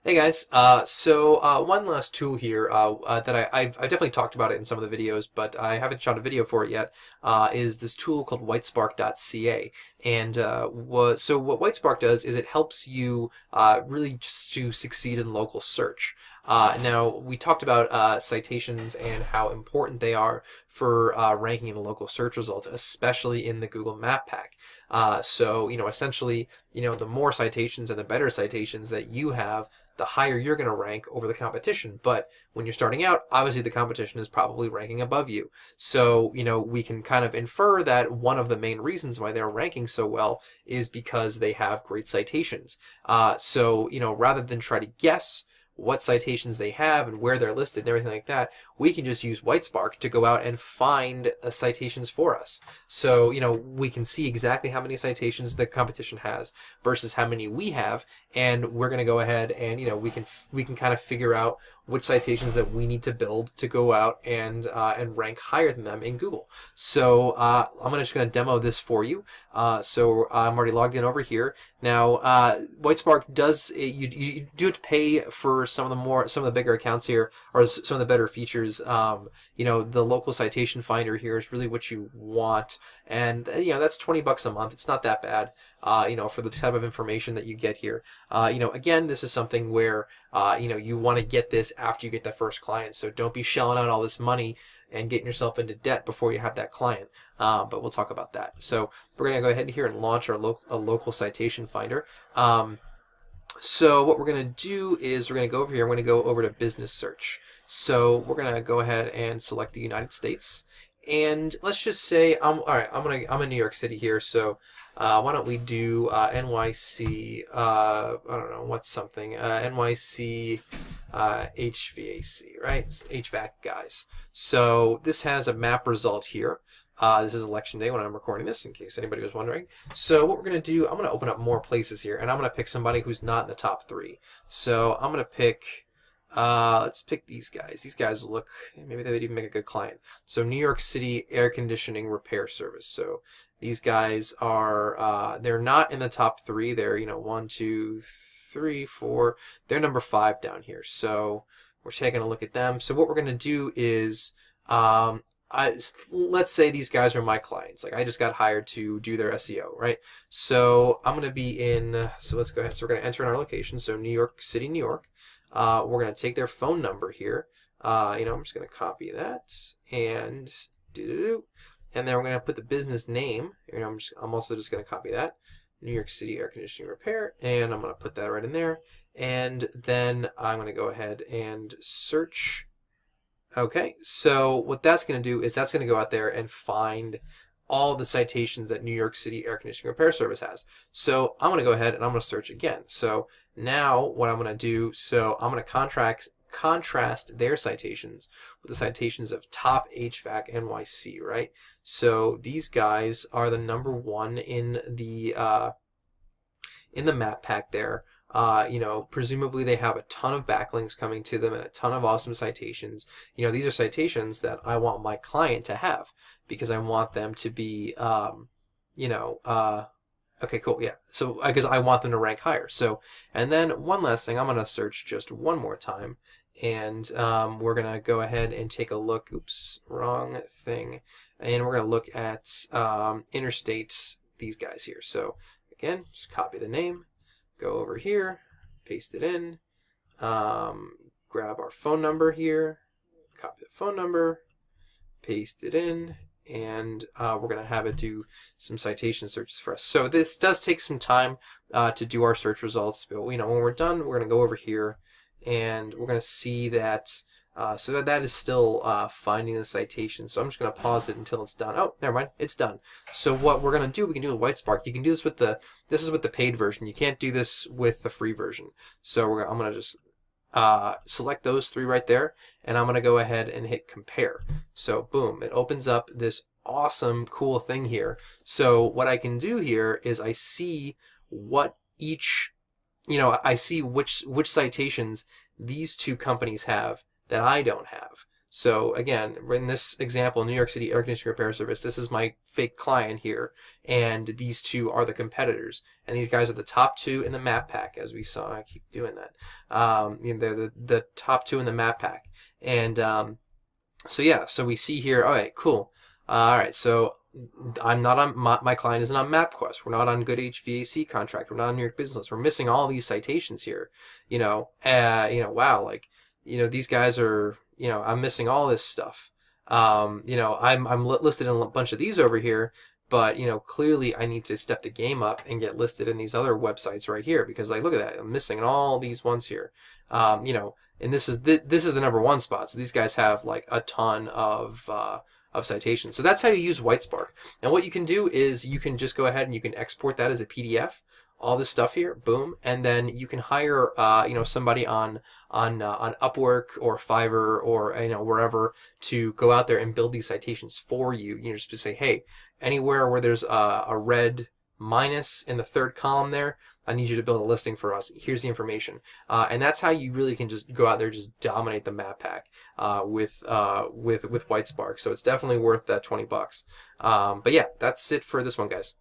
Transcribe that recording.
Hey guys, one last tool here that I've definitely talked about it in some of the videos, but I haven't shot a video for it yet, is this tool called Whitespark.ca. And what Whitespark does is it helps you really just to succeed in local search. Now, we talked about citations and how important they are for ranking in the local search results, especially in the Google Map Pack. Essentially, the more citations and the better citations that you have, the higher you're going to rank over the competition. But when you're starting out, obviously the competition is probably ranking above you. So, we can kind of infer that one of the main reasons why they're ranking so well is because they have great citations. Rather than try to guess what citations they have and where they're listed and everything like that, we can just use Whitespark to go out and find citations for us. So, we can see exactly how many citations the competition has versus how many we have, and we're going to go ahead and, we can kind of figure out which citations that we need to build to go out and rank higher than them in Google. So I'm just going to demo this for you. I'm already logged in over here. Now, Whitespark does you do have to pay for some of the bigger accounts here, or some of the better features. The local citation finder here is really what you want, and that's $20 a month. It's not that bad. For the type of information that you get here. Again, this is something where, you want to get this after you get that first client. So don't be shelling out all this money and getting yourself into debt before you have that client. But we'll talk about that. So we're going to go ahead here and launch our local citation finder. So what we're going to do is we're going to go over here. I'm going to go over to business search. So we're going to go ahead and select the United States. And let's just say I'm in New York City here, so why don't we do NYC? I don't know what's something NYC HVAC, right? It's HVAC guys. So this has a map result here. This is election day when I'm recording this, in case anybody was wondering. So what we're going to do, I'm going to open up more places here, and I'm going to pick somebody who's not in the top 3. So I'm going to pick. Let's pick these guys. These guys look, maybe they would even make a good client. So New York City Air Conditioning Repair Service. So these guys are, they're not in the top 3. They're, 1, 2, 3, 4. They're number 5 down here. So we're taking a look at them. So what we're going to do is, let's say these guys are my clients. Like I just got hired to do their SEO, right? So I'm going to be in, so let's go ahead. So we're going to enter in our location. So New York City, New York. We're going to take their phone number here. I'm just going to copy that and and then we're going to put the business name. I'm also just going to copy that. New York City Air Conditioning Repair, and I'm going to put that right in there. And then I'm going to go ahead and search. Okay, so what that's going to do is that's going to go out there and find all the citations that New York City Air Conditioning Repair Service has. So I'm going to go ahead and I'm going to search again. So now what I'm going to do, so I'm going to contrast their citations with the citations of top HVAC NYC, right? So these guys are the number 1 in the map pack there. Presumably they have a ton of backlinks coming to them and a ton of awesome citations. These are citations that I want my client to have because I want them to be, okay, cool, yeah. So, because I want them to rank higher. So, and then one last thing, I'm going to search just one more time. And we're going to go ahead and take a look. Oops, wrong thing. And we're going to look at interstate, these guys here. So, again, just copy the name. Go over here, paste it in, grab our phone number here, copy the phone number, paste it in, and we're going to have it do some citation searches for us. So this does take some time to do our search results, but when we're done, we're going to go over here, and we're going to see that so that is still finding the citation. So I'm just going to pause it until it's done. Oh, never mind, it's done. So what we're going to do, we can do with Whitespark. You can do this with this is with the paid version. You can't do this with the free version. So I'm going to just select those 3 right there, and I'm going to go ahead and hit compare. So boom, it opens up this awesome, cool thing here. So what I can do here is I see what each, I see which citations these 2 companies have that I don't have. So again, in this example, New York City Air Conditioning Repair Service, this is my fake client here, and these two are the competitors, and these guys are the top two in the map pack, as we saw. I keep doing that. They're the top two in the map pack, and so yeah, so we see here. All right, cool. All right, so I'm not on my client isn't on MapQuest. We're not on Good HVAC contract. We're not on New York Business. We're missing all these citations here. Wow, like, these guys are, I'm missing all this stuff. I'm listed in a bunch of these over here, but clearly I need to step the game up and get listed in these other websites right here, because like, look at that, I'm missing all these ones here. And this is the number one spot. So these guys have like a ton of citations. So that's how you use Whitespark. And what you can do is you can just go ahead and you can export that as a PDF. All this stuff here, boom, and then you can hire somebody on Upwork or Fiverr or wherever to go out there and build these citations for you. You just say, hey, anywhere where there's a red minus in the third column there, I need you to build a listing for us. Here's the information, and that's how you really can just go out there and just dominate the map pack with Whitespark. So it's definitely worth that $20. But yeah, that's it for this one, guys.